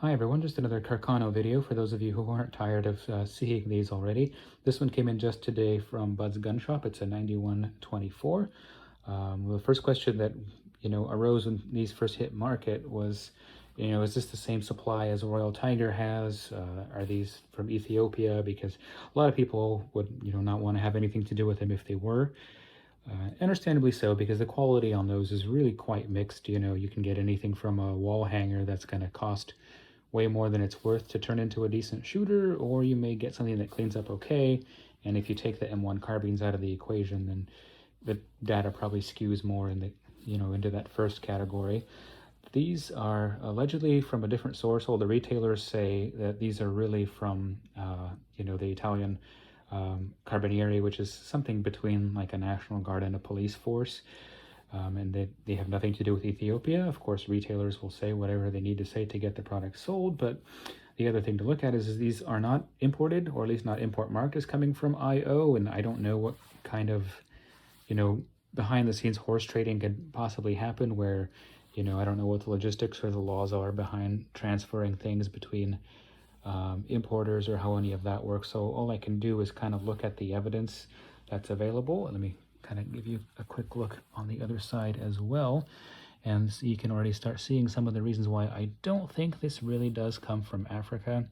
Hi everyone, just another Carcano video for those of you who aren't tired of seeing these already. This one came in just today from Bud's Gun Shop. It's a 9124. The first question that arose when these first hit market was, is this the same supply as Royal Tiger has? Are these from Ethiopia? Because a lot of people would not want to have anything to do with them if they were. Understandably so, because the quality on those is really quite mixed. You can get anything from a wall hanger that's going to cost way more than it's worth to turn into a decent shooter, or you may get something that cleans up okay. And if you take the M1 carbines out of the equation, then the data probably skews more in the into that first category. These are allegedly from a different source. Well, the retailers say that these are really from the Italian Carabinieri, which is something between like a National Guard and a police force. And they have nothing to do with Ethiopia. Of course, retailers will say whatever they need to say to get the product sold, but the other thing to look at is these are not imported, or at least not import marked as coming from IO, and I don't know what kind of, behind the scenes horse trading could possibly happen where, I don't know what the logistics or the laws are behind transferring things between importers or how any of that works. So all I can do is kind of look at the evidence that's available. Let me kind of give you a quick look on the other side as well, and so you can already start seeing some of the reasons why I don't think this really does come from Africa,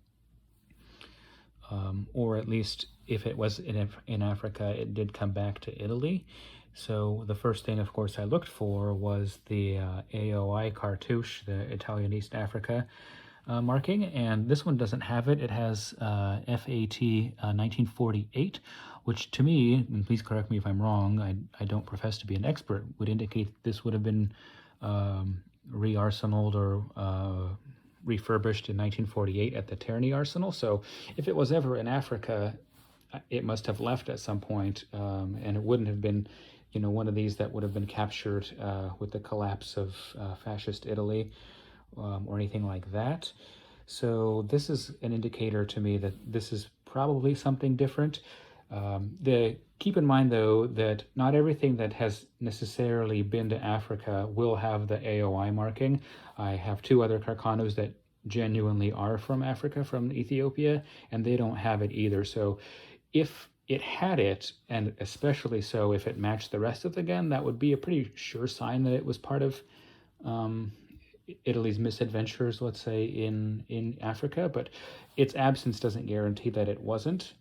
or at least if it was in Africa, it did come back to Italy. So the first thing, of course, I looked for was the AOI cartouche, the Italian East Africa marking, and this one doesn't have it. It has FAT 1948, which to me, and please correct me if I'm wrong, I don't profess to be an expert, would indicate this would have been re-arsenaled or refurbished in 1948 at the Terni Arsenal. So if it was ever in Africa, it must have left at some point, and it wouldn't have been one of these that would have been captured with the collapse of fascist Italy, or anything like that. So this is an indicator to me that this is probably something different. Keep in mind, though, that not everything that has necessarily been to Africa will have the AOI marking. I have two other Carcanos that genuinely are from Africa, from Ethiopia, and they don't have it either. So if it had it, and especially so if it matched the rest of the gun, that would be a pretty sure sign that it was part of Italy's misadventures, let's say, in Africa, but its absence doesn't guarantee that it wasn't.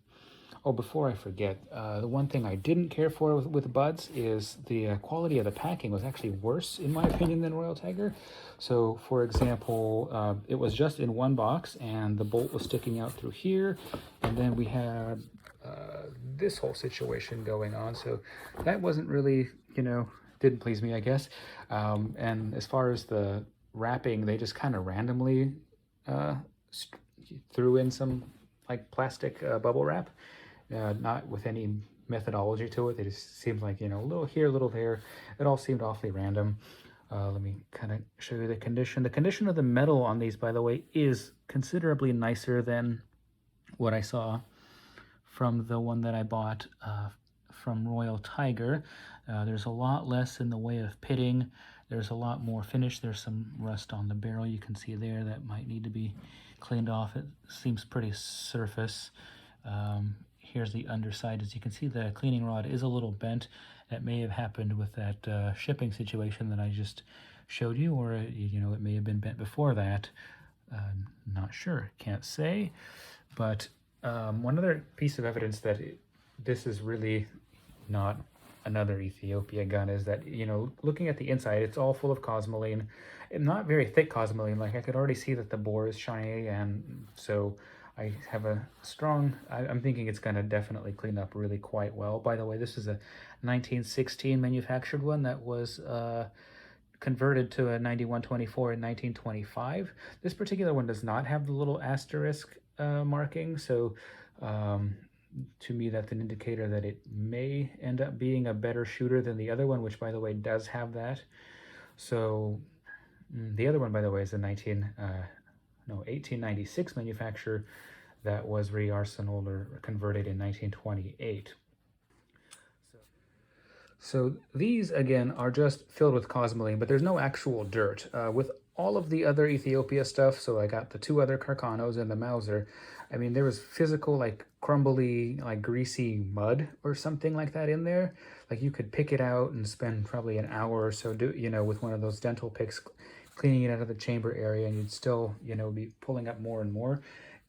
Oh, before I forget, the one thing I didn't care for with Buds is the quality of the packing was actually worse, in my opinion, than Royal Tiger. So, for example, it was just in one box, and the bolt was sticking out through here, and then we had this whole situation going on. So that wasn't really, didn't please me, I guess. And as far as the wrapping, they just kind of randomly threw in some like plastic bubble wrap, not with any methodology to it. It just seemed like, a little here, a little there. It all seemed awfully random. Let me kind of show you the condition. The condition of the metal on these, by the way, is considerably nicer than what I saw from the one that I bought from Royal Tiger. There's a lot less in the way of pitting. There's a lot more finish. There's some rust on the barrel you can see there that might need to be cleaned off. It seems pretty surface. Here's the underside. As you can see, the cleaning rod is a little bent. That may have happened with that shipping situation that I just showed you, or it may have been bent before that. Not sure, can't say. But one other piece of evidence that this is really not another Ethiopia gun is that, looking at the inside, it's all full of cosmoline, and not very thick cosmoline. Like, I could already see that the bore is shiny, and so I have a strong, I'm thinking it's going to definitely clean up really quite well. By the way, this is a 1916 manufactured one that was converted to a 9124 in 1925. This particular one does not have the little asterisk marking, so to me that's an indicator that it may end up being a better shooter than the other one, which, by the way, does have that. So the other one, by the way, is a 1896 manufacture that was re-arsenaled or converted in 1928. So these, again, are just filled with cosmoline, but there's no actual dirt. With all of the other Ethiopia stuff, so I got the 2 other Carcanos and the Mauser. I mean, there was physical, like, crumbly, like, greasy mud or something like that in there. Like, you could pick it out and spend probably an hour or so, with one of those dental picks, cleaning it out of the chamber area, and you'd still, be pulling up more and more.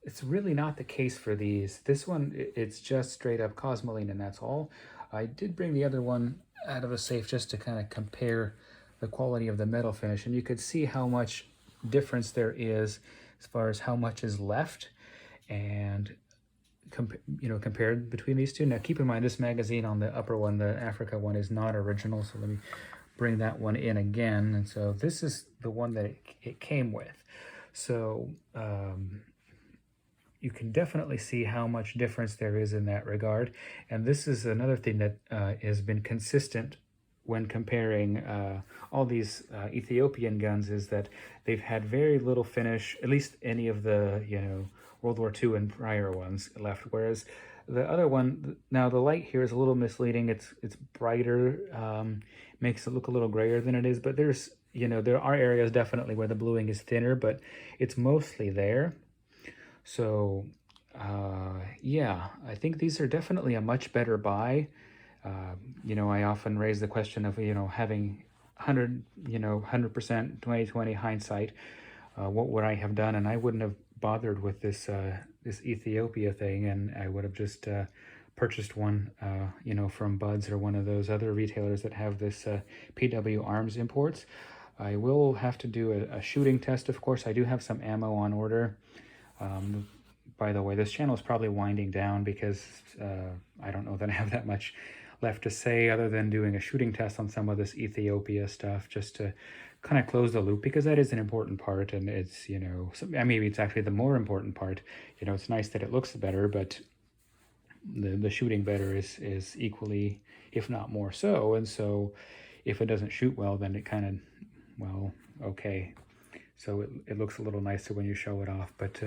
It's really not the case for these. This one, it's just straight up cosmoline, and that's all. I did bring the other one out of the safe just to kind of compare the quality of the metal finish, and you could see how much difference there is as far as how much is left, and compared between these two. Now keep in mind, this magazine on the upper one, the Africa one, is not original, so let me bring that one in again. And so this is the one that it came with. So you can definitely see how much difference there is in that regard. And this is another thing that has been consistent when comparing all these Ethiopian guns, is that they've had very little finish, at least any of the, World War II and prior ones left. Whereas the other one, now the light here is a little misleading. It's brighter, makes it look a little grayer than it is, but there's, there are areas definitely where the bluing is thinner, but it's mostly there. So, yeah, I think these are definitely a much better buy. I often raise the question of, having 100% 20/20 hindsight. What would I have done? And I wouldn't have bothered with this Ethiopia thing, and I would have just purchased one, from Buds or one of those other retailers that have this PW Arms imports. I will have to do a shooting test, of course. I do have some ammo on order. By the way, this channel is probably winding down because I don't know that I have that much left to say other than doing a shooting test on some of this Ethiopia stuff, just to kind of close the loop, because that is an important part, and it's, maybe it's actually the more important part. It's nice that it looks better, but the shooting better is equally, if not more so. And so if it doesn't shoot well, then it kind of, well, okay. So it looks a little nicer when you show it off. But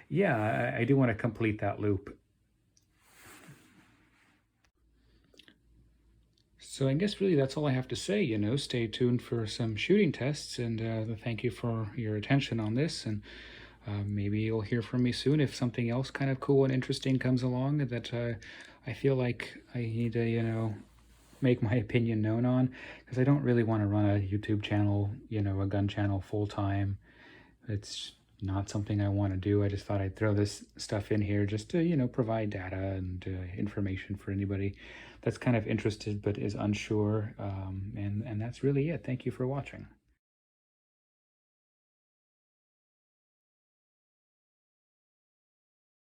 yeah, I do want to complete that loop. So I guess really that's all I have to say. Stay tuned for some shooting tests, and thank you for your attention on this. And maybe you'll hear from me soon if something else kind of cool and interesting comes along that I feel like I need to, make my opinion known on, because I don't really want to run a YouTube channel, a gun channel full time. It's not something I want to do. I just thought I'd throw this stuff in here just to, provide data and information for anybody that's kind of interested but is unsure. And that's really it. Thank you for watching.